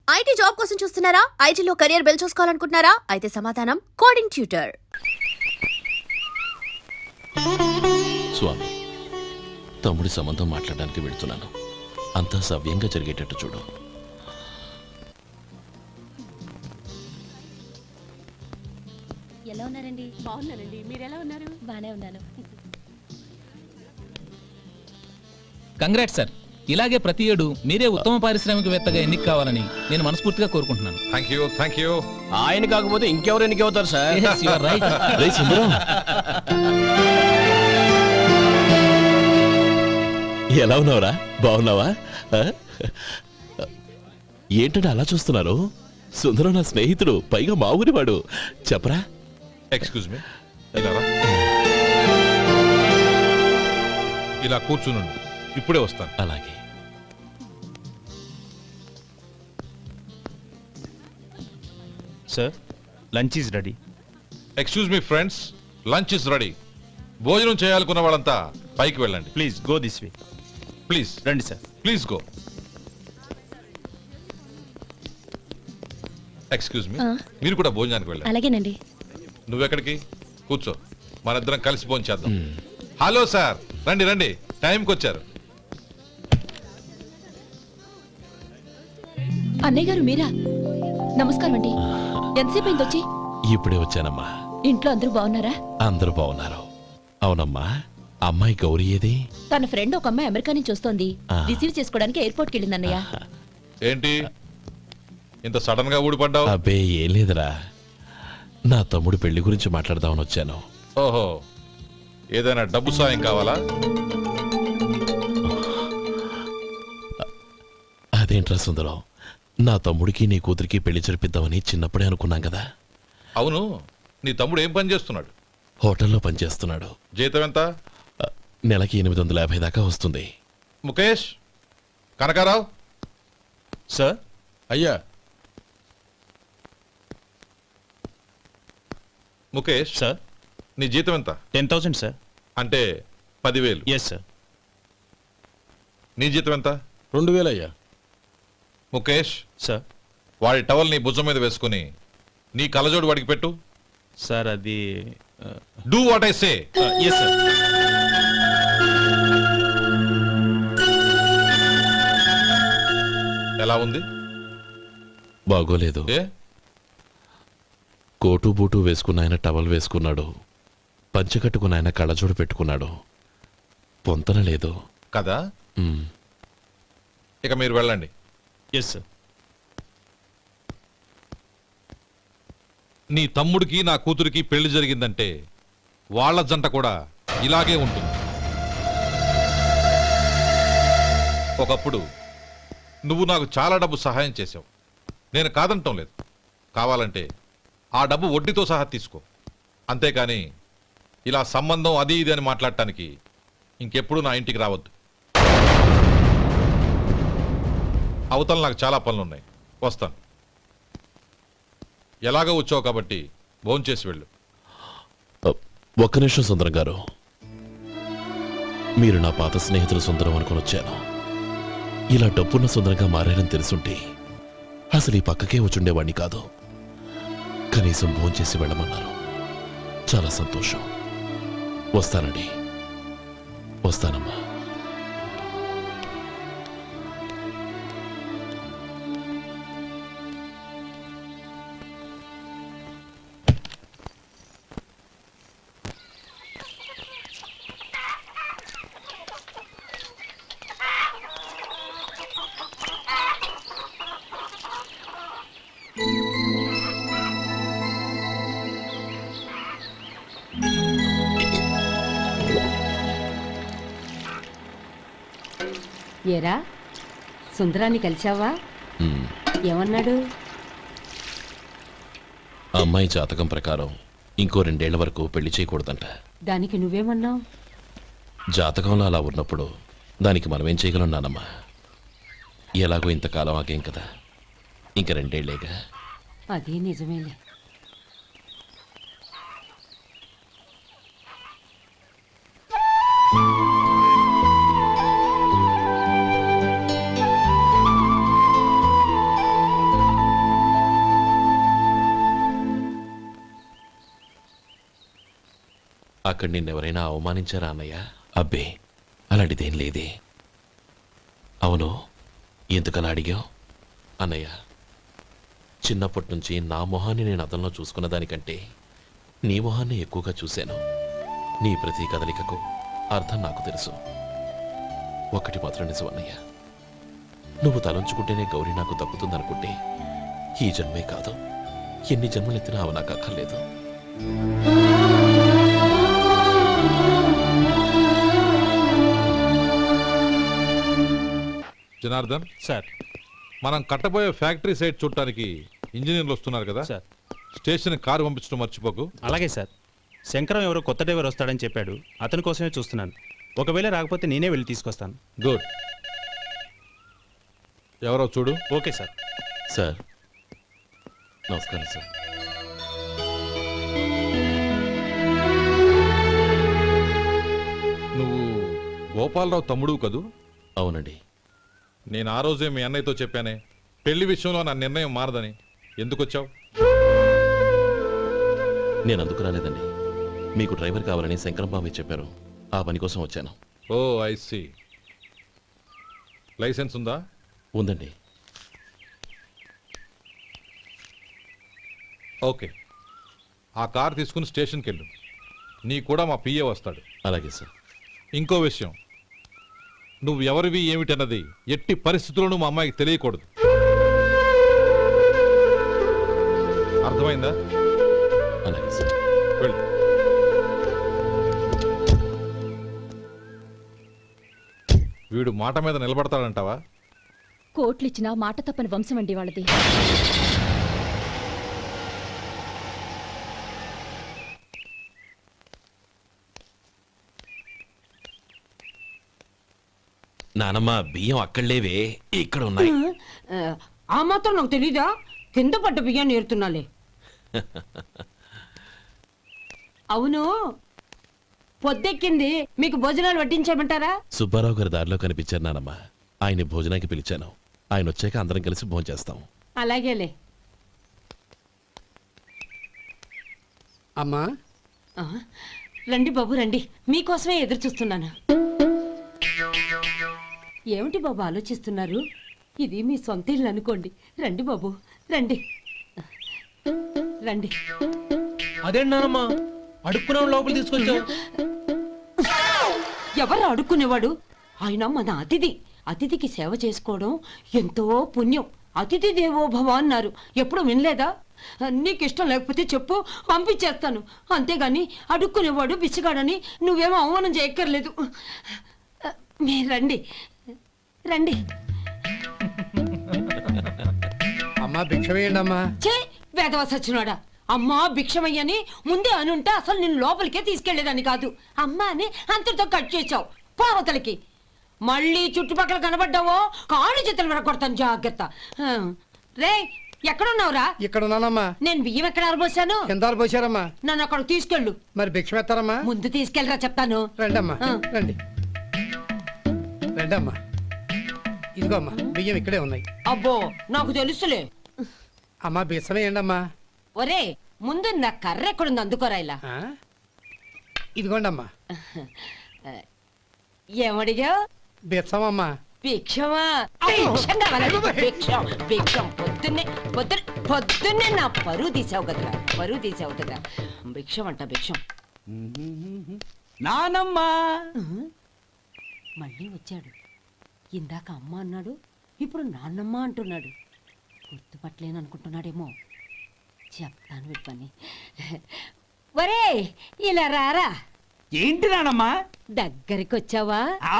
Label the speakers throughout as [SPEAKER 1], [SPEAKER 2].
[SPEAKER 1] IT job కోసం చూస్తున్నారా? ఐటీలో కెరియర్ బిల్డ్ చూసుకోవాలనుకుంటున్నారా? అయితే సమాధానం కోడింగ్ ట్యూటర్.
[SPEAKER 2] స్వామి, తమ్ముడి సంబంధం మాట్లాడడానికి వెళ్తున్నాను. అంతా సవ్యంగా జరిగేటట్టు చూడు.
[SPEAKER 3] ఎలా ఉన్నారండి?
[SPEAKER 4] బాగున్నానండి. మీరు ఎలా ఉన్నారు?
[SPEAKER 3] బానే ఉన్నాను.
[SPEAKER 5] Congrats sir. ఇలాగే ప్రతి ఏడు మీరే ఉత్తమ పారిశ్రామికవేత్తగా ఎన్నిక కావాలని నేను మనస్ఫూర్తిగా కోరుకుంటున్నాను.
[SPEAKER 6] Thank you.
[SPEAKER 7] ఆయన కాకపోతే ఇంకెవరు ఎన్నిక అవుతారు sir?
[SPEAKER 5] Yes, you are right.
[SPEAKER 2] రేయ్ సుందరం, ఎలా ఉన్నావురా? బాగున్నావా? ఏంటంటే అలా చూస్తున్నారు? సుందరం నా స్నేహితుడు, పైగా మా ఊరివాడు. చెప్పరా?
[SPEAKER 6] ఎక్స్క్యూజ్ మీ, ఇలా కూర్చున్నాను, ఇప్పుడే వస్తాను.
[SPEAKER 2] అలాగే.
[SPEAKER 7] Sir, lunch is ready.
[SPEAKER 6] Excuse me friends, lunch is ready. భోజనం చేయాలనుకున్న వాళ్ళంతా పైకి వెళ్ళండి.
[SPEAKER 7] Please go this way.
[SPEAKER 6] Please
[SPEAKER 7] రండి sir.
[SPEAKER 6] Please go. Excuse me, మీరు కూడా భోజనానికి వెళ్ళండి.
[SPEAKER 3] అలాగేనండి.
[SPEAKER 6] నువ్వెక్కడికి? కూర్చో, మనిద్దరం కలిసి భోజనం చేద్దాం. హలో సార్, రండి రండి, టైంకి వచ్చారు.
[SPEAKER 4] అన్నయ్య గారు మీరా? నమస్కారం అండి. ఎంతసేపు అయింది వచ్చి?
[SPEAKER 2] ఇప్పుడే వచ్చానమ్మా.
[SPEAKER 4] ఇంట్లో అందరూ బాగున్నారా?
[SPEAKER 2] అందరూ బాగున్నారు. అవునమ్మా, అమ్మాయి గౌరీ ఏది?
[SPEAKER 4] తన ఫ్రెండ్ ఒక అమ్మాయి అమెరికా నుంచి వస్తోంది. రిసీవ్ చేసుకోవడానికి ఎయిర్పోర్ట్కి వెళ్ళింది అన్నయ్య.
[SPEAKER 6] ఏంటి ఇంత సడన్ గా ఊడిపడ్డావు?
[SPEAKER 2] అబ్బే ఏం లేదురా, నా తమ్ముడు పెళ్లి గురించి మాట్లాడదామని వచ్చాను.
[SPEAKER 6] ఓహో, ఏదైనా డబ్బు సాయం కావాలా?
[SPEAKER 2] అదేంట్రా సుందరం, నా తమ్ముడికి నీ కూతురికి పెళ్లి జరిపిద్దామని చిన్నప్పుడే అనుకున్నాం కదా.
[SPEAKER 6] అవును, నీ తమ్ముడు ఏం పని చేస్తున్నాడు?
[SPEAKER 2] హోటల్లో పనిచేస్తున్నాడు.
[SPEAKER 6] జీతం ఎంత?
[SPEAKER 2] నెలకి 850 దాకా వస్తుంది.
[SPEAKER 6] ముఖేష్, కనకారావు.
[SPEAKER 7] సార్.
[SPEAKER 6] అయ్యా ముఖేష్,
[SPEAKER 7] సార్.
[SPEAKER 6] నీ జీతం ఎంత?
[SPEAKER 7] 10,000 సార్.
[SPEAKER 6] అంటే 10,000.
[SPEAKER 7] Yes sir.
[SPEAKER 6] నీ జీతం ఎంత?
[SPEAKER 7] 2,000 అయ్యా.
[SPEAKER 6] ముఖేష్,
[SPEAKER 7] సార్.
[SPEAKER 6] వాడి టవల్ నీ భుజం మీద వేసుకుని నీ కలజోడు వాడికి పెట్టు.
[SPEAKER 7] సార్ అది
[SPEAKER 6] do what I say.
[SPEAKER 7] Yes sir.
[SPEAKER 6] ఎలా ఉంది?
[SPEAKER 2] బాగోలేదు.
[SPEAKER 6] ఏ?
[SPEAKER 2] కోటు బూటు వేసుకున్న ఆయన టవల్ వేసుకున్నాడు, పంచె కట్టుకున్న ఆయన కళ్ళజోడు పెట్టుకున్నాడు. పొంతన లేదు
[SPEAKER 6] కదా. ఇక మీరు వెళ్ళండి.
[SPEAKER 7] Yes sir.
[SPEAKER 6] నీ తమ్ముడికి నా కూతురికి పెళ్లి జరిగిందంటే వాళ్ళ జంట కూడా ఇలాగే ఉంటుంది. ఒకప్పుడు నువ్వు నాకు చాలా డబ్బు సహాయం చేసావు, నేను కాదంటం లేదు. కావాలంటే ఆ డబ్బు వడ్డీతో సహా తీసుకో. అంతేకాని ఇలా సంబంధం అది ఇది అని మాట్లాడటానికి ఇంకెప్పుడు నా ఇంటికి రావద్దు. అవతల నాకు చాలా పనులున్నాయి, వస్తాను. ఎలాగో వచ్చావు కాబట్టి భోంచేసి వెళ్ళు.
[SPEAKER 2] ఒక్క నిమిషం సుందరం గారు, మీరు నా పాత స్నేహితులు సుందరం అనుకుని వచ్చాను. ఇలా డబ్బున్న సుందరంగా మారారని తెలుసుంటే అసలు ఈ పక్కకే వచ్చుండేవాణ్ణి కాదు. కనీసం భోంచేసి వెళ్ళమన్నారు, చాలా సంతోషం. వస్తానండి. వస్తానమ్మా.
[SPEAKER 8] ఏరా, సుందరాన్ని కలిశావా? ఏమన్నాడు?
[SPEAKER 2] అమ్మాయి జాతకం ప్రకారం ఇంకో 2 ఏళ్ల వరకు పెళ్లి చేయకూడదంట.
[SPEAKER 8] దానికి నువ్వేమన్నావు?
[SPEAKER 2] జాతకంలో అలా ఉన్నప్పుడు దానికి మనమేం చేయగలం నానమ్మా? ఎలాగో ఇంతకాలం ఆగేం కదా, ఇంక 2 ఏళ్లేగా.
[SPEAKER 8] అది నిజమేలే.
[SPEAKER 2] అక్కడ నిన్నెవరైనా అవమానించారా అన్నయ్య? అబ్బే, అలాంటిదేం లేదే. అవును, ఎందుకలా అడిగావు? అన్నయ్య, చిన్నప్పటి నుంచి నా మొహాన్ని నేను అద్దంలో చూసుకున్న దానికంటే నీ మొహాన్ని ఎక్కువగా చూశాను. నీ ప్రతి కదలికకు అర్థం నాకు తెలుసు. ఒక్కటి మాత్రం నిజం అన్నయ్య, నువ్వు తలంచుకుంటేనే గౌరీ నాకు దక్కుతుందనుకుంటే ఈ జన్మే కాదు, ఎన్ని జన్మలెత్తినా అవి నాకు అక్కర్లేదు.
[SPEAKER 6] జనార్దన్,
[SPEAKER 7] సార్.
[SPEAKER 6] మనం కట్టబోయే ఫ్యాక్టరీ సైట్ చూడటానికి ఇంజనీర్లు వస్తున్నారు కదా,
[SPEAKER 7] సార్.
[SPEAKER 6] స్టేషన్ కారు పంపించడం మర్చిపోకు.
[SPEAKER 7] అలాగే సార్. శంకరం ఎవరో కొత్త డ్రైవర్ వస్తాడని చెప్పాడు, అతని కోసమే చూస్తున్నాను. ఒకవేళ రాకపోతే నేనే వెళ్ళి తీసుకొస్తాను.
[SPEAKER 6] గుడ్. ఎవరో చూడు.
[SPEAKER 7] Okay sir.
[SPEAKER 2] సార్, నమస్కారం సార్.
[SPEAKER 6] నువ్వు గోపాలరావు తమ్ముడు కదూ?
[SPEAKER 2] అవునండి.
[SPEAKER 6] నేను ఆ రోజే మీ అన్నయ్యతో చెప్పానే, పెళ్లి విషయంలో నా నిర్ణయం మారదని. ఎందుకు వచ్చావు?
[SPEAKER 2] నేను అందుకు రాలేదండి. మీకు డ్రైవర్ కావాలని శంకరం బాబు చెప్పారు, ఆ పని కోసం వచ్చాను.
[SPEAKER 6] ఓ ఐ సీ. లైసెన్స్ ఉందా?
[SPEAKER 2] ఉందండి.
[SPEAKER 6] ఓకే, ఆ కార్ తీసుకుని స్టేషన్కి వెళ్ళు. నీ కూడా మా పిఏ వస్తాడు.
[SPEAKER 2] అలాగే సార్.
[SPEAKER 6] ఇంకో విషయం, నువ్వు ఎవరివి ఏమిటన్నది ఎట్టి పరిస్థితుల్లోనూ మా అమ్మాయికి తెలియకూడదు. అర్థమైందా?
[SPEAKER 2] అలాగే సార్.
[SPEAKER 6] వెళ్ళు. వీడు మాట మీద నిలబడతాడంటావా?
[SPEAKER 4] కోట్లిచ్చినా మాట తప్పని వంశం అండి వాళ్ళది.
[SPEAKER 2] నానమ్మ, బియ్యం అక్కడలేవే, ఇక్కడ ఉన్నాయి.
[SPEAKER 8] ఆ మాత్రం నాకు తెలీదా? కింద పడ్డ బియ్యాన్ని ఏరుతున్నాలే. అవును, పొద్దెక్కింది, మీకు భోజనాలు వడ్డించమంటారా?
[SPEAKER 2] సుబ్బారావు గారి దారిలో కనిపించారు నానమ్మ. ఆయన భోజనానికి పిలిచాను. ఆయన వచ్చాక అందరం కలిసి భోజనం చేస్తాం.
[SPEAKER 8] అలాగేలే.
[SPEAKER 3] అమ్మా,
[SPEAKER 8] ఆ, రండి బాబు రండి, మీకోసమే ఎదురు చూస్తున్నాను. ఏమిటి బాబు ఆలోచిస్తున్నారు? ఇది మీ సొంత ఇల్లు అనుకోండి. రండి బాబు రండి రండి.
[SPEAKER 5] అదేంటమ్మా అడుక్కునే లోపల తీసుకొచ్చావు?
[SPEAKER 8] ఎవరు అడుక్కునేవాడు? ఆయన మన అతిథి. అతిథికి సేవ చేసుకోవడం ఎంతో పుణ్యం. అతిథి దేవో భవ అన్నారు, ఎప్పుడు వినలేదా? నీకు ఇష్టం లేకపోతే చెప్పు, పంపించేస్తాను. అంతేగాని అడుక్కునేవాడు బిచ్చగాడని నువ్వేమో అవమానం చేయక్కర్లేదు. మీరు రండి రండి.
[SPEAKER 3] అమ్మా భిక్ష వేయండి అమ్మా.
[SPEAKER 8] చే వేదవ సచ్చినాడా, అమ్మా భిక్షమయ్యని ముందే అనుంటే అసలు నేను లోపలికే తీసుకెళ్లేదని కాదు. అమ్మా అని అంతటితో కట్ చేసావు. పావతలకి మళ్ళీ చుట్టుపక్కల కనబడ్డావో కాళ్ళు చేతులు విరగొడతాను, జాగ్రత్త. రే, ఎక్కడున్నావురా?
[SPEAKER 3] ఇక్కడ ఉన్నానమ్మా.
[SPEAKER 8] నేను బియ్యం ఎక్కడ ఆరబోసాను?
[SPEAKER 3] కిందాలు పోసారమ్మా.
[SPEAKER 8] నన్ను అక్కడ తీసుకెళ్ళు.
[SPEAKER 3] మరి భిక్ష పెడతారమ్మా?
[SPEAKER 8] ముందు తీసుకెళ్ళరా చెప్తాను.
[SPEAKER 3] రండమ్మా,
[SPEAKER 8] ఆ.
[SPEAKER 3] రండి రండమ్మా. ఇదిగో అమ్మా, బియ్యం ఇక్కడే ఉన్నాయి.
[SPEAKER 8] అబ్బో, నాకు తెలుసులే.
[SPEAKER 3] అమ్మా బిచ్చం వేయండి అమ్మా.
[SPEAKER 8] ఒరే, ముందు నా కర్ర ఎక్కడుంది, అందుకోరా ఇలా.
[SPEAKER 3] ఆ? ఇదిగోండి అమ్మా.
[SPEAKER 8] ఏమడిగా?
[SPEAKER 3] బిచ్చం అమ్మా.
[SPEAKER 8] భిక్షమా? భిక్షం కావాలండి, భిక్షం భిక్షం. పొద్దున్నే నా పరువు తీసావు కదరా, పరువు తీసావు కదా. భిక్షం అంట, భిక్షం.
[SPEAKER 9] నానమ్మా
[SPEAKER 8] మళ్ళీ వచ్చాడు. ఇందాక అమ్మ అన్నాడు, ఇప్పుడు నాన్నమ్మ అంటున్నాడు. గుర్తుపట్టలేననుకుంటున్నాడేమో. చెప్తాను విప్పని. ఒరే, ఇలా రారా.
[SPEAKER 9] ఏంటి నానమ్మా?
[SPEAKER 8] దగ్గరికి వచ్చావా?
[SPEAKER 9] ఆ?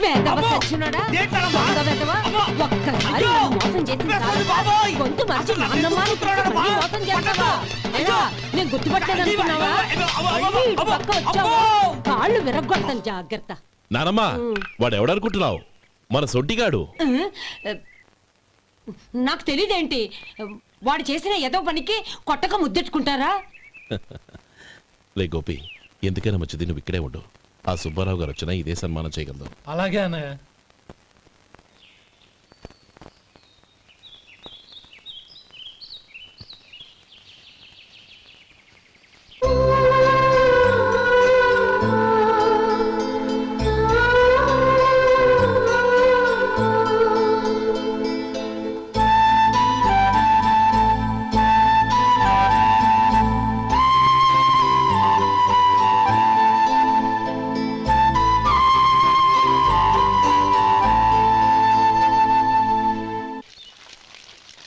[SPEAKER 8] వేదవ
[SPEAKER 9] అమ్మో!
[SPEAKER 8] సచ్చినోడా?
[SPEAKER 9] ఏంటమ్మా?
[SPEAKER 8] దొంగ వేదవ?
[SPEAKER 9] అమ్మో!
[SPEAKER 8] ఒక్కసారి
[SPEAKER 9] అయ్యో!
[SPEAKER 8] నన్ను మోసం చేసింది చాలు.
[SPEAKER 9] బాబోయ్!
[SPEAKER 8] గొంతు మార్చి
[SPEAKER 9] అసలు
[SPEAKER 8] నాన్నమ్మ అని
[SPEAKER 9] ఎందుకు రాడు
[SPEAKER 8] మళ్ళీ
[SPEAKER 9] బా?
[SPEAKER 8] మోసం చేస్తావా?
[SPEAKER 9] అయ్యో!
[SPEAKER 8] ఎలా? నేను గుర్తుపట్టలేదనుకున్నావా? మళ్ళీ ఇటు పక్క వచ్చావా? కాళ్ళు విరగ్గొడతాను, జాగ్రత్త.
[SPEAKER 2] నానమ్మ, వాడు ఎవడనుకుంటున్నావు? మన సొంటిగాడు.
[SPEAKER 8] నాకు తెలియదేంటి? వాడు చేసిన ఏదో పనికి కొట్టక ముద్దెట్టుకుంటారా?
[SPEAKER 2] లే గోపి, ఎందుకైనా మంచిది నువ్వు ఇక్కడే ఉండు. ఆ సుబ్బారావు గారు వచ్చినా ఇదే సన్మానం చేయగలదు.
[SPEAKER 5] అలాగే అన్నయ్య.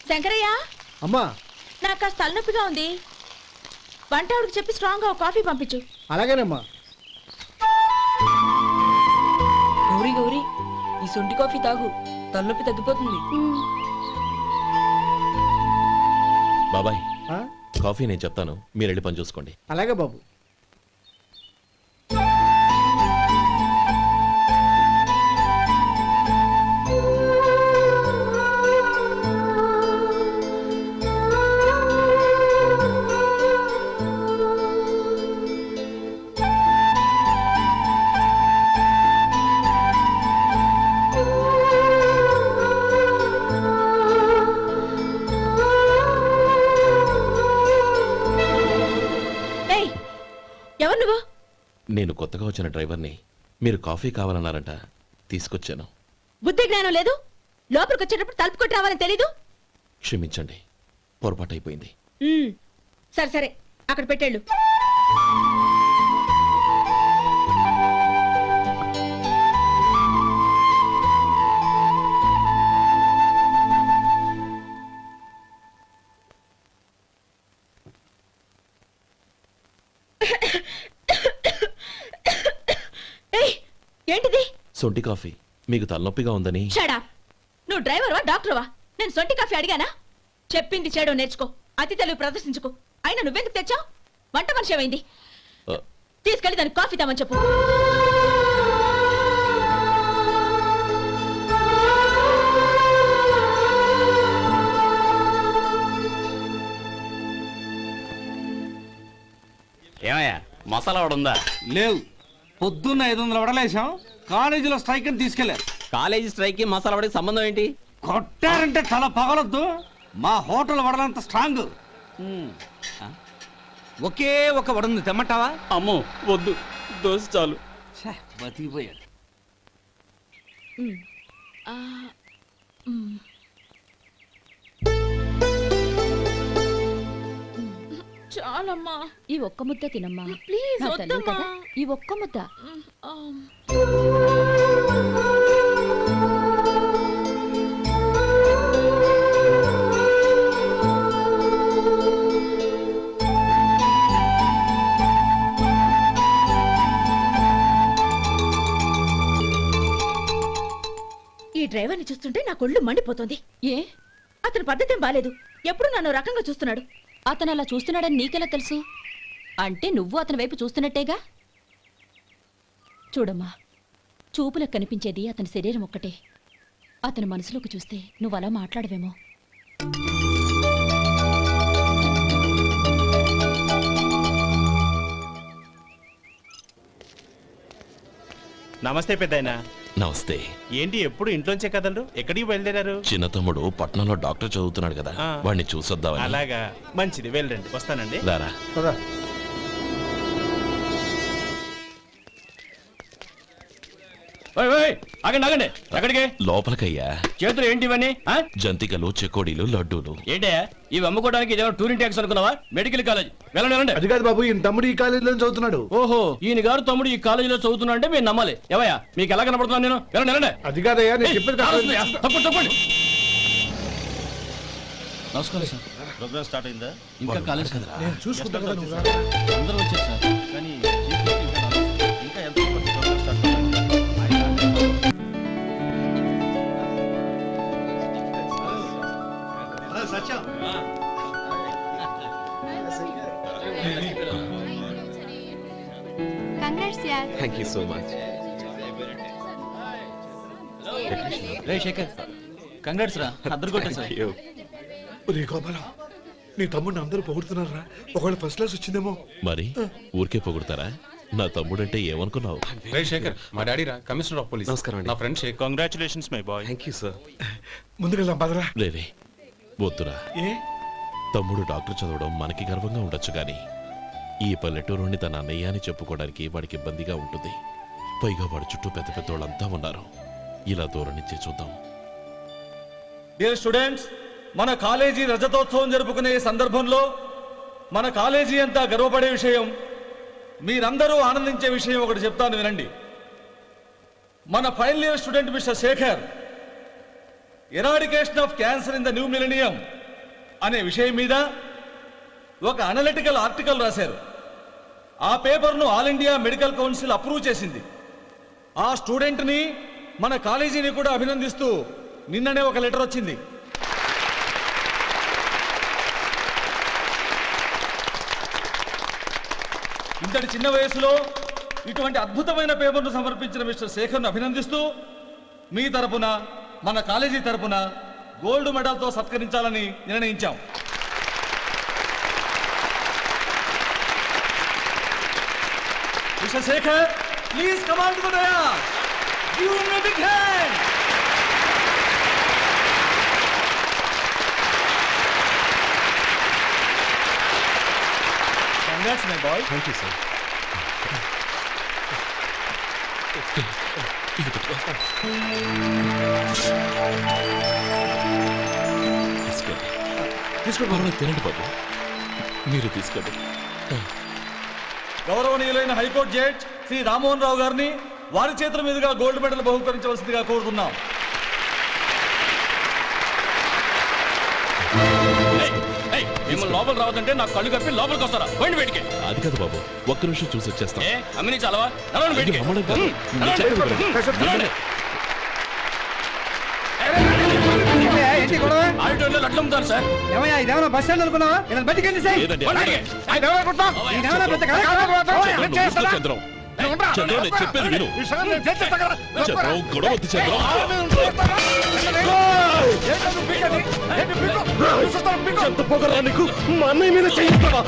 [SPEAKER 4] శంకరయ్య,
[SPEAKER 3] అమ్మా
[SPEAKER 4] నాకు కాస్త తలనొప్పిగా ఉంది. వంటావిడికి చెప్పి స్ట్రాంగ్ గా కాఫీ పంపించు.
[SPEAKER 3] అలాగేనమ్మా.
[SPEAKER 8] గౌరీ గౌరీ, ఈ సొంటి కాఫీ తాగు, తలనొప్పి తగ్గిపోతుంది.
[SPEAKER 2] బాబాయ్
[SPEAKER 3] ఆ?
[SPEAKER 2] కాఫీ నేను చెప్తాను, మీరు వెళ్ళి పని చూసుకోండి.
[SPEAKER 3] అలాగే బాబు.
[SPEAKER 4] ఏయ్, ఎవరు నువ్వు?
[SPEAKER 2] నేను కొత్తగా వచ్చిన డ్రైవర్ని. మీరు కాఫీ కావాలన్నారంట, తీసుకొచ్చాను.
[SPEAKER 4] బుద్ధి జ్ఞానం లేదు. లోపలికి వచ్చేటప్పుడు తలుపు కొట్టి రావాలని తెలీదు.
[SPEAKER 2] క్షమించండి, పొరపాటు అయిపోయింది.
[SPEAKER 4] సరే సరే, అక్కడ పెట్టేళ్ళు. ఏయ్, ఏంటిది?
[SPEAKER 2] సొంటి కాఫీ. మీకు తలనొప్పిగా ఉందని.
[SPEAKER 4] షడా, నువ్వు డ్రైవర్వా డాక్టర్వా? నేను సొంటి కాఫీ అడిగానా? చెప్పింది చేయడం నేర్చుకో, అతి తెలివి ప్రదర్శించుకో. అయినా నువ్వెందుకు తెచ్చావు? వంట మనిషి ఏమైంది?
[SPEAKER 2] ఆ,
[SPEAKER 4] తీసుకెళ్ళి దానికి కాఫీ తామని చెప్పు.
[SPEAKER 9] ఏమయ్యా మసాలా వాడు ఉందా?
[SPEAKER 10] లేవు. పొద్దున్న 500 వడలేసాం, కాలేజీలో స్ట్రైక్ అని తీసుకెళ్లారు.
[SPEAKER 9] కాలేజీ స్ట్రైక్ కి మసాలా వాడికి సంబంధం ఏంటి?
[SPEAKER 10] కొట్టారంటే తల పగలొద్దు. మా హోటల్ వడలంత స్ట్రాంగ్. ఒకే ఒక వడుంది, తెమ్మంటావా?
[SPEAKER 9] అమ్మో వద్దు, దోశ చాలు.
[SPEAKER 10] బతికిపోయాడు.
[SPEAKER 4] చాలమ్మా,
[SPEAKER 1] ఈ ఒక్క ముద్ద తినమ్మా
[SPEAKER 4] ప్లీజ్
[SPEAKER 1] నా తల్లి
[SPEAKER 4] వద్దమ్మా.
[SPEAKER 1] కదా, ఈ ఒక్క ముద్ద.
[SPEAKER 4] ఈ డ్రైవర్ని చూస్తుంటే నా కొళ్ళు మండిపోతుంది.
[SPEAKER 1] ఏ,
[SPEAKER 4] అతని పద్ధతేం బాలేదు. ఎప్పుడు నన్ను రకంగా చూస్తున్నాడు.
[SPEAKER 1] అతను అలా చూస్తున్నాడని నీకెలా తెలుసు? అంటే నువ్వు అతని వైపు చూస్తున్నట్టేగా. చూడమ్మా, చూపులకు కనిపించేది అతని శరీరం ఒక్కటే. అతని మనసులోకి చూస్తే నువ్వు అలా మాట్లాడవేమో.
[SPEAKER 7] నమస్తే పెద్దాయనా.
[SPEAKER 2] నమస్తే.
[SPEAKER 7] ఏంటి ఎప్పుడు ఇంట్లోంచే కదలరు? ఎక్కడికి బయలుదేరారు?
[SPEAKER 2] చిన్న తమ్ముడు పట్నంలో డాక్టర్ చదువుతున్నాడు కదా,
[SPEAKER 7] ఆ.
[SPEAKER 2] వాడిని చూసొద్దామని.
[SPEAKER 7] అలాగా, మంచిది, వెళ్ళండి. వస్తానండి.
[SPEAKER 2] రారా.
[SPEAKER 3] పద.
[SPEAKER 9] ఆగండి ఆగండి, ఎక్కడికి?
[SPEAKER 2] లోపలికయ్యా.
[SPEAKER 9] చేతులు ఏంటి ఇవన్నీ?
[SPEAKER 2] జంతికలు, చెకోడీలు, లడ్డూలు.
[SPEAKER 9] ఏంటయ్యా ఇవి అమ్ముకోవడానికి ఇదేమో టూరింగ్ ట్యాక్స్ అనుకున్నావా? Medical college. వెళ్ళండి వెళ్ళండి.
[SPEAKER 3] అది కాదు బాబు, ఈయన తమ్ముడు ఈ కాలేజీలో చదువుతున్నాడు.
[SPEAKER 9] ఓహో, ఈయన గారు తమ్ముడు ఈ కాలేజీలో చదువుతున్నా అంటే మీరు నమ్మాలి. ఏవయ్యా మీకు ఎలా కనపడుతున్నాను నేను? వెళ్ళండి వెళ్ళండి.
[SPEAKER 3] అది కాదయ్యా, నేను చెప్పేది కాదు.
[SPEAKER 9] తప్పండి తప్పండి. నమస్కారం సార్.
[SPEAKER 7] ప్రోగ్రామ్ స్టార్ట్ అయిందా?
[SPEAKER 9] ఇంకా కాలేజ్ కదా,
[SPEAKER 3] నేను చూసుకుంటా కదా నువ్వు రా.
[SPEAKER 9] అందరూ వచ్చారు సార్.
[SPEAKER 7] కానీ ఇంకా ఎంత ప్రోగ్రామ్ స్టార్ట్ అవ్వాలి?
[SPEAKER 2] Thank you so much.
[SPEAKER 5] రే శేఖర్, కంగ్రాట్స్ రా, అద్దరు కొట్టా సార్.
[SPEAKER 3] ఒరే గోపాలం, నీ తమ్ముడిని అందరూ పొగుడుతున్నారా? ఒకవేళ ఫస్ట్ క్లాస్ వచ్చిందేమో.
[SPEAKER 2] మరి ఊరికే పొగుడతారా? నా తమ్ముడంటే ఏమనుకున్నావు?
[SPEAKER 11] రే శేఖర్, మా డాడీ రా, కమిషనర్ ఆఫ్ పోలీస్.
[SPEAKER 2] నమస్కారం అండి.
[SPEAKER 11] నా friend Shekhar.
[SPEAKER 7] Congratulations my boy.
[SPEAKER 2] Thank you sir.
[SPEAKER 3] ముందుకెళ్దాం పదరా.
[SPEAKER 2] లేదే, వద్దురా.
[SPEAKER 3] ఏ
[SPEAKER 2] తమ్ముడు డాక్టర్ చదవడం మనకి గర్వంగా ఉండొచ్చు కానీ ఈ పల్లెటూరుని తన అన్నయ్య అని చెప్పుకోవడానికి వాడికి ఇబ్బందిగా ఉంటుంది. పైగా వాడి చుట్టూ పెద్ద పెద్దోళ్ళంతా ఉన్నారు. ఇలా దూరం నుంచి చూద్దాం.
[SPEAKER 10] డియర్ స్టూడెంట్స్, మన కాలేజీ రజతోత్సవం జరుపుకునే ఈ సందర్భంలో మన కాలేజీ అంతా గర్వపడే విషయం, మీరందరూ ఆనందించే విషయం ఒకటి చెప్తాను వినండి. మన final year student mister Shekhar, eradication of cancer in the new millennium అనే విషయం మీద ఒక అనలిటికల్ ఆర్టికల్ రాశారు. ఆ పేపర్ను all India medical council approve చేసింది. ఆ స్టూడెంట్ని మన కాలేజీని కూడా అభినందిస్తూ నిన్ననే ఒక లెటర్ వచ్చింది. ఇంతటి చిన్న వయసులో ఇటువంటి అద్భుతమైన పేపర్ను సమర్పించిన మిస్టర్ శేఖర్ను అభినందిస్తూ మీ తరపున మన కాలేజీ తరపున గోల్డ్ మెడల్తో సత్కరించాలని నిర్ణయించాం. Mister Shekhar, please come on to the dais. Give him a big hand. Congrats, my boy.
[SPEAKER 2] Thank you sir. ఇది పెట్టుకో. తీసుకోండి. తీసుకోండి. తినండి బాబు. మీరు తీసుకోండి.
[SPEAKER 10] గౌరవనీయులైన హైకోర్టు జడ్జ్ శ్రీ రామ్మోహన్ రావు గారిని వారి చేతుల మీదుగా గోల్డ్ మెడల్ బహుకరించవలసిందిగా కోరుతున్నాం.
[SPEAKER 9] మిమ్మల్ని లోపల రావద్దంటే నాకు కళ్ళు కప్పి లోపలికి వస్తారా? పోయింది బయటికి.
[SPEAKER 2] అది కాదు బాబు, ఒక్క నిమిషం చూసి వచ్చేస్తాం.
[SPEAKER 9] అమ్మిని చాలవా? నడవండి బయటికి.
[SPEAKER 2] మమ్మల్ని కాదు. మీరు చెప్పేది వినండి.
[SPEAKER 9] ఆడిటోరియంలో లడ్లు అమ్ముతారు సార్.
[SPEAKER 3] ఇదేమన్నా బస్ స్టాండ్ అనుకున్నావా? బయటికి
[SPEAKER 2] లేదండి. చంద్రం, చంద్రం, నేను చెప్పేది విను. చంద్రం, గొడవ వద్దు చంద్రం. ఎంత పొగరా నీకు? మా అన్నయ్య మీద చేయిస్తావా?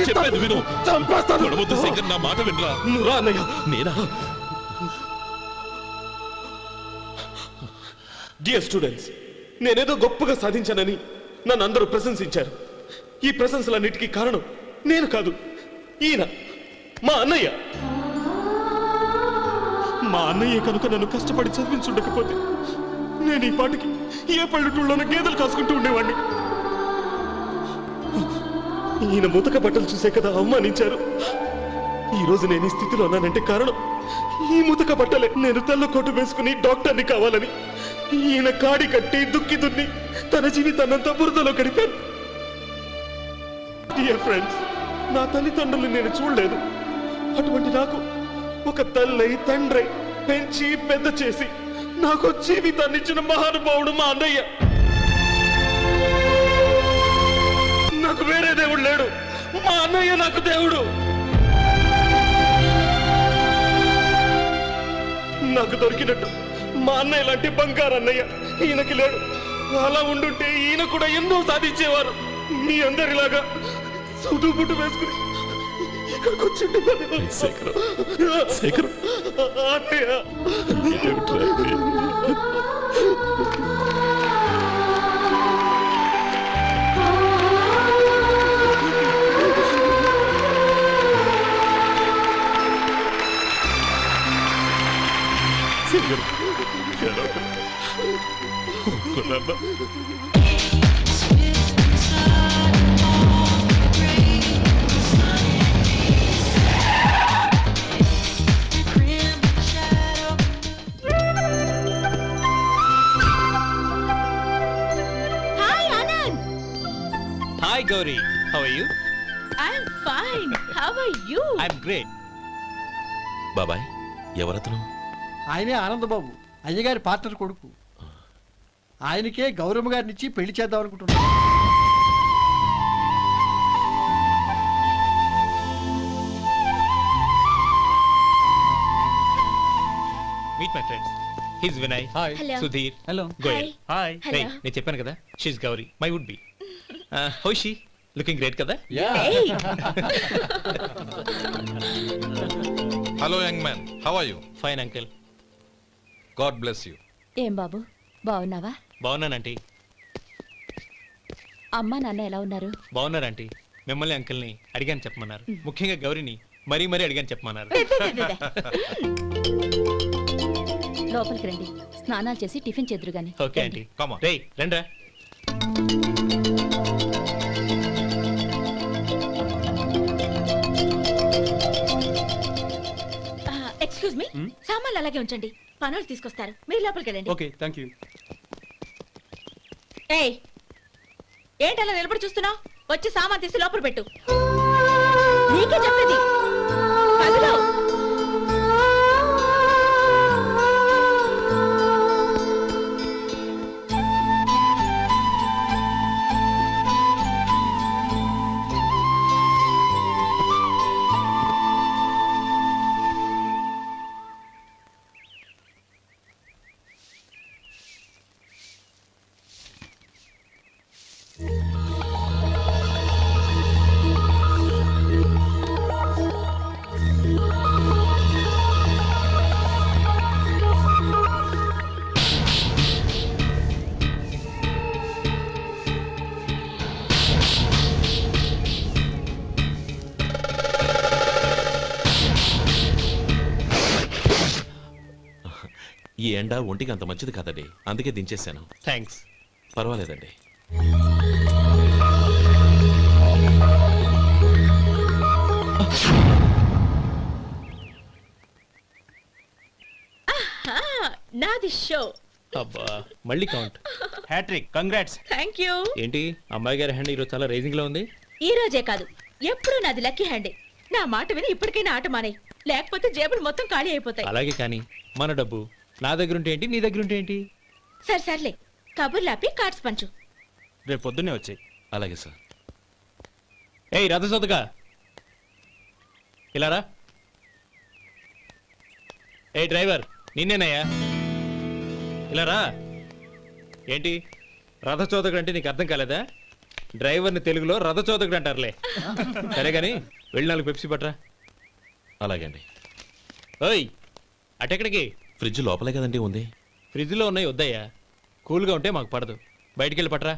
[SPEAKER 2] చెప్పేది విను. గొడవ వద్దు శేఖర్, నా మాట వినరా. నువ్వురా అన్నయ్య. నేనా?
[SPEAKER 12] డియర్ స్టూడెంట్స్, నేనేదో గొప్పగా సాధించానని నన్ను అందరూ ప్రశంసించారు. ఈ ప్రశంసలన్నిటికీ కారణం నేను కాదు, ఈయన మా అన్నయ్య. మా అన్నయ్య కనుక నన్ను కష్టపడి చదివించుండకపోతే నేను ఈ పాటికి ఏ పల్లెటూళ్ళలోనూ గేదెలు కాసుకుంటూ ఉండేవాడిని. ఈయన ముతక బట్టలు చూసే కదా అవమానించారు. ఈ రోజు నేను ఈ స్థితిలో ఉన్నానంటే కారణం ఈ ముతక బట్టలే. నేను తెల్ల కోటు వేసుకుని డాక్టర్ని కావాలని ఈయన కాడి కట్టి దుక్కి దున్ని తన జీవితాన్నంతా బురదలో గడిపాను. డియర్ ఫ్రెండ్స్, నా తల్లిదండ్రులు నేను చూడలేదు. అటువంటి నాకు ఒక తల్లై తండ్రి పెంచి పెద్ద చేసి నాకు జీవితాన్ని ఇచ్చిన మహానుభావుడు మా అన్నయ్య. నాకు వేరే దేవుడు లేడు, మా అన్నయ్య నాకు దేవుడు. నాకు దొరికినట్టు మా అన్నయ్య లాంటి బంగారు అన్నయ్య ఈయనకి లేడు. అలా ఉండుంటే ఈయన కూడా ఎన్నో సాధించేవారు. మీ అందరిలాగా సుదుబుట్టు వేసుకుని ఇక్కడికి వచ్చి
[SPEAKER 2] శేఖర్, శేఖర్,
[SPEAKER 12] అన్నయ్య.
[SPEAKER 4] Hi Anand.
[SPEAKER 7] Hi Gauri, how are you?
[SPEAKER 4] I'm fine. How are you?
[SPEAKER 7] I'm great.
[SPEAKER 2] బాబాయ్, ఎవరతను?
[SPEAKER 3] ఆయనే ఆనందబాబు, అయ్యగారి పార్ట్నర్ కొడుకు. ఆయనకే గౌరమ్మ గారిని ఇచ్చి పెళ్లి చేద్దాం అనుకుంటున్నాను.
[SPEAKER 7] Meet my friends. His Vinay, hi.
[SPEAKER 4] Hello.
[SPEAKER 7] Sudheer,
[SPEAKER 9] hello.
[SPEAKER 7] Goyal, hi.
[SPEAKER 4] Hello.
[SPEAKER 7] నేను చెప్పాను కదా, she's Gauri, my would be. How she? Looking great కదా?
[SPEAKER 4] Hey.
[SPEAKER 6] Hello young man, how are you?
[SPEAKER 7] Fine uncle.
[SPEAKER 6] God bless you.
[SPEAKER 1] ఏం బాబు, బాగున్నావా?
[SPEAKER 7] బాగున్నానంటీ.
[SPEAKER 1] అమ్మా నాన్న ఎలా ఉన్నారు?
[SPEAKER 7] బాగున్నారంటీ. మిమ్మల్ని అంకిల్ని అడిగాను చెప్పమన్నారు. ముఖ్యంగా గౌరీని మరీ మరీ అడిగాను చెప్పమన్నారు.
[SPEAKER 1] లోపలికి రండి, స్నానాలు చేసి టిఫిన్ చేద్దురు గాని.
[SPEAKER 7] Okay aunty.
[SPEAKER 6] Come on.
[SPEAKER 7] రేయ్ రండ్రా.
[SPEAKER 4] ఎక్స్క్యూజ్ మీ, సామాన్లు అలాగే ఉంచండి, పనులు తీసుకొస్తారు. మీరు లోపలికి వెళ్ళండి.
[SPEAKER 9] Okay, thank you.
[SPEAKER 4] ఏయ్ ఏంటలా నిలబడి చూస్తున్నావు? వచ్చి సామాన్ తీసి లోపల పెట్టు. నీకే చెప్పేది. కదులు.
[SPEAKER 2] ఈ ఎండ ఒంటికి అంత మంచిది కాదండి, అందుకే దించేశాను.
[SPEAKER 7] థ్యాంక్స్.
[SPEAKER 2] పర్వాలేదండి.
[SPEAKER 4] నాది షో.
[SPEAKER 11] అబ్బా మళ్ళీ count.
[SPEAKER 7] Hat trick, congrats.
[SPEAKER 4] Thank you.
[SPEAKER 11] ఏంటి అమ్మాయి గారి హ్యాండ్ ఈరోజు చాలా రైజింగ్ లో ఉంది.
[SPEAKER 4] ఈ రోజే కాదు, ఎప్పుడూ నాది లక్కీ హ్యాండే. నా మాట విని ఇప్పటికైనా ఆట మానేయ్, లేకపోతే జేబులు మొత్తం ఖాళీ అయిపోతాయి.
[SPEAKER 11] అలాగే కానీ మన డబ్బు నా దగ్గర ఉంటే ఏంటి, నీ దగ్గర ఉంటే ఏంటి?
[SPEAKER 4] సరే సర్లే, కబుర్లాపి కార్డ్స్ పంచు.
[SPEAKER 7] రేపు పొద్దున్నే వచ్చాయి.
[SPEAKER 2] అలాగే సార్.
[SPEAKER 11] ఏయ్ రథసోదగా ఇలా రా. ఏయ్ డ్రైవర్ నిన్నేనయ్యా, ఇలా రా. ఏంటి రథచోదకుడు అంటే నీకు అర్థం కాలేదా? డ్రైవర్ని తెలుగులో రథచోదకుడు అంటారులే. సరే కానీ వెళ్ళి 4 పెప్సీ పట్రా.
[SPEAKER 2] అలాగే అండి.
[SPEAKER 11] ఓయ్ అటెక్కడికి?
[SPEAKER 2] ఫ్రిడ్జ్ లోపలే కదండి ఉంది.
[SPEAKER 11] ఫ్రిడ్జ్లో ఉన్నాయి వద్దయ్యా, కూల్గా ఉంటే మాకు పడదు. బయటికి వెళ్ళి పట్రా.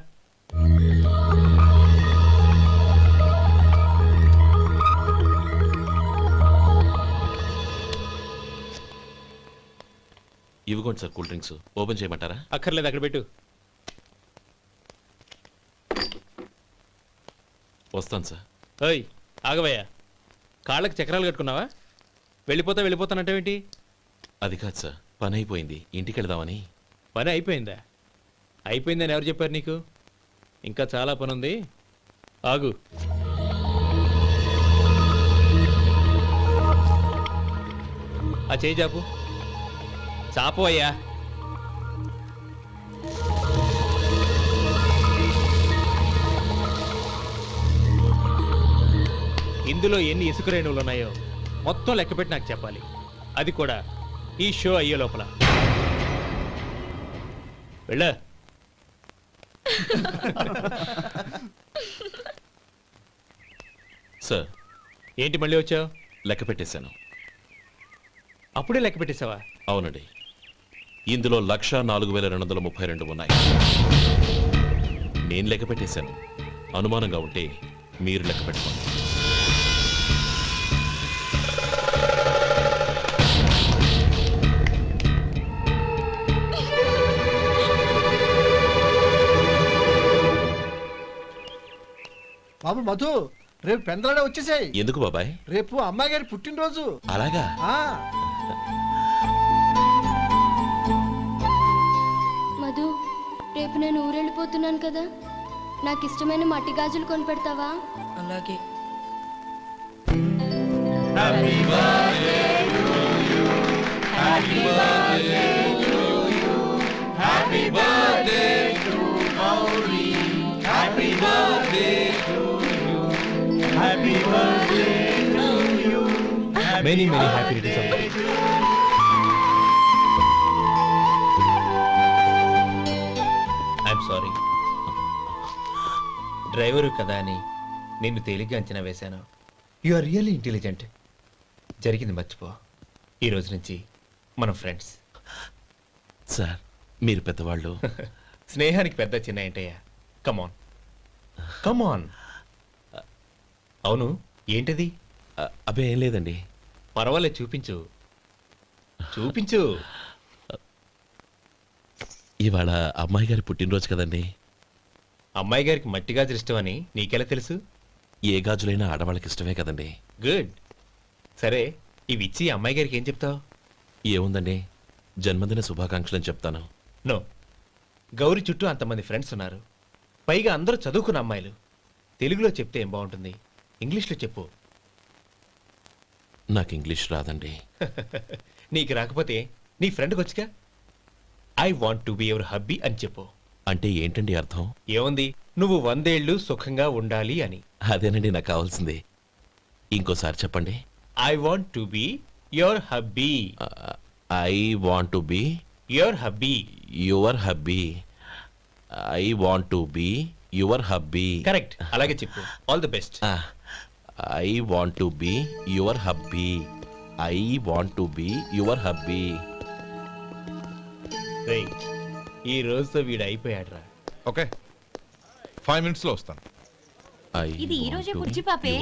[SPEAKER 2] ఇవ్వకోండి సార్ కూల్ డ్రింక్స్. ఓపెన్ చేయమంటారా?
[SPEAKER 11] అక్కర్లేదు, అక్కడ పెట్టు.
[SPEAKER 2] వస్తాను సార్.
[SPEAKER 11] ఓయ్ ఆగవయ్యా, కాళ్ళకి చక్రాలు కట్టుకున్నావా? వెళ్ళిపోతానంటావేంటి?
[SPEAKER 2] అది కాదు సార్, పని అయిపోయింది, ఇంటికి వెళదామని.
[SPEAKER 11] పని అయిపోయిందా? అయిపోయిందని ఎవరు చెప్పారు నీకు? ఇంకా చాలా పని ఉంది, ఆగు. ఆ చేయి చాపు. చాపు అయ్యా. ఇందులో ఎన్ని ఇసుక రేణువులు ఉన్నాయో మొత్తం లెక్కపెట్టి నాకు చెప్పాలి, అది కూడా ఈ షో అయ్యే లోపల. వెళ్ళ.
[SPEAKER 2] సార్
[SPEAKER 11] ఏంటి మళ్ళీ వచ్చావు?
[SPEAKER 2] లెక్క పెట్టేశాను.
[SPEAKER 11] అప్పుడే లెక్క పెట్టేశావా?
[SPEAKER 2] అవునండి, ఇందులో 1,04,232 ఉన్నాయి. నేను లెక్క పెట్టేశాను. అనుమానంగా ఉంటే మీరు లెక్క పెట్టుకోండి.
[SPEAKER 3] బాబు మధు, రేపు పెందలాడే వచ్చేసాయి.
[SPEAKER 2] ఎందుకు బాబాయ్?
[SPEAKER 3] రేపు అమ్మాయి గారి పుట్టినరోజు.
[SPEAKER 2] అలాగా?
[SPEAKER 13] మధు, రేపు నేను ఊరెళ్ళిపోతున్నాను కదా, నాకు ఇష్టమైన మట్టి గాజులు కొనిపెడతావా?
[SPEAKER 8] అలాగే.
[SPEAKER 11] Many happy returns of the day. I'm sorry. Driver కదా అని నిన్ను తేలిగ్గా అంచనా వేశాను. You are really intelligent. జరిగింది మర్చిపో. ఈ రోజు నుంచి మనం ఫ్రెండ్స్.
[SPEAKER 2] సార్ మీరు పెద్దవాళ్ళు.
[SPEAKER 11] స్నేహానికి పెద్ద చిన్న ఏంటయ్యా? కమాన్ కమాన్. అవును, ఏంటది?
[SPEAKER 2] అబ్బే ఏం లేదండి.
[SPEAKER 11] పర్వాలేదు, చూపించు చూపించు.
[SPEAKER 2] ఇవాళ అమ్మాయి గారి పుట్టినరోజు కదండి.
[SPEAKER 11] అమ్మాయి గారికి మట్టి గాజులు ఇష్టం అని నీకెలా తెలుసు?
[SPEAKER 2] ఏ గాజులైనా ఆడవాళ్ళకి ఇష్టమే కదండి.
[SPEAKER 11] గుడ్. సరే, ఇవి ఇచ్చి అమ్మాయి గారికి ఏం చెప్తావు?
[SPEAKER 2] ఏముందండి, జన్మదిన శుభాకాంక్షలు అని చెప్తాను.
[SPEAKER 11] నో, గౌరీ చుట్టూ అంతమంది ఫ్రెండ్స్ ఉన్నారు, పైగా అందరూ చదువుకున్న అమ్మాయిలు. తెలుగులో చెప్తే ఏం బాగుంటుంది, ఇంగ్లీష్లో చెప్పు.
[SPEAKER 2] నాకు ఇంగ్లీష్ రాదండి.
[SPEAKER 11] నీకు రాకపోతే నీ ఫ్రెండ్కి వచ్చిగా I want to be your hubby అని చెప్పు.
[SPEAKER 2] అంటే ఏంటండి అర్థం?
[SPEAKER 11] ఏముంది, నువ్వు 100 ఏళ్ళు సుఖంగా ఉండాలి అని.
[SPEAKER 2] అదేనండి నాకు కావాల్సింది. ఇంకోసారి చెప్పండి.
[SPEAKER 11] I want to be your hubby.
[SPEAKER 2] I want to be
[SPEAKER 11] your hubby.
[SPEAKER 2] Your hubby. I want to be your hubby.
[SPEAKER 11] Correct, అలాగే చెప్పు. All the best.
[SPEAKER 2] I want to be your hubby. I want to be your hubby.
[SPEAKER 11] ఈ రోజుతో వీడు అయిపోయాడ్రా.
[SPEAKER 6] Okay, 5 minutes లో వస్తాను.
[SPEAKER 2] ఇది ఈ రోజే బుజ్జి పాపే.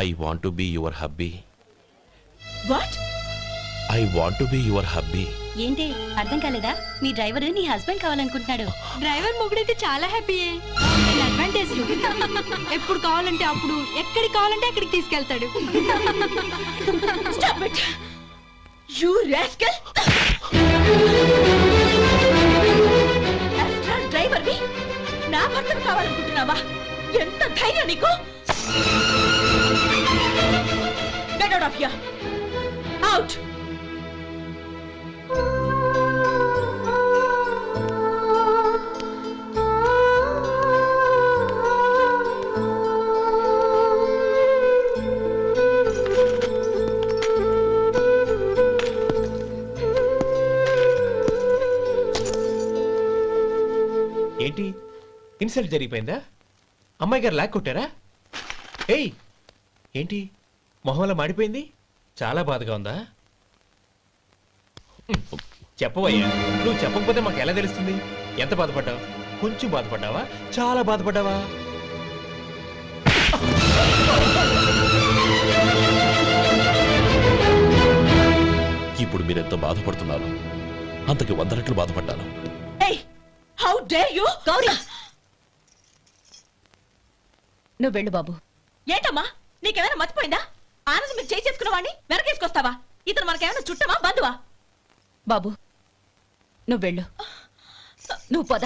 [SPEAKER 2] I want to be your hubby.
[SPEAKER 4] What?
[SPEAKER 2] I want to be your hubby.
[SPEAKER 1] ఏంటి అర్థం కాలేదా? మీ డ్రైవర్ నీ హస్బెండ్ కావాలనుకుంటున్నాడు.
[SPEAKER 13] డ్రైవర్ మొగుడైతే చాలా హ్యాపీయే. అడ్వాంటేజ్ ఎప్పుడు కావాలంటే అప్పుడు, ఎక్కడికి కావాలంటే అక్కడికి తీసుకెళ్తాడు.
[SPEAKER 4] Stop it! You rascal! Driver వి నా భర్తను కావాలనుకుంటున్నావా? ఎంత ధైర్యం నీకు! Get out of here! Out!
[SPEAKER 11] ఏంటి, ఇన్సల్ట్ జరిగిపోయిందా? అమ్మాయి గారు లాక్ కొట్టారా? ఏయ్, ఏంటి మొహంలో మాడిపోయింది? చాలా బాధగా ఉందా? చెప్పవయ్యా, నువ్వు చెప్పకపోతే మాకు ఎలా తెలుస్తుంది? ఎంత బాధపడ్డావు? కొంచెం బాధపడ్డావా, చాలా బాధపడ్డావా?
[SPEAKER 2] ఇప్పుడు మీరెంత బాధపడుతున్నారు, అంతకి 100 రెట్లు బాధపడ్డాను.
[SPEAKER 4] How dare you!
[SPEAKER 1] గౌరీ, నువ్వు వెళ్ళు బాబు.
[SPEAKER 4] ఏంటమ్మా, నీకేమైనా మర్చిపోయిందా? ఆనందం మీరు చేసేసుకున్న వాడిని వెనకేసుకొస్తావా? ఇతను మనకేమైనా చుట్టమా, బంధువా?
[SPEAKER 1] బాబు నువ్వు వెళ్ళు. నువ్వు పద.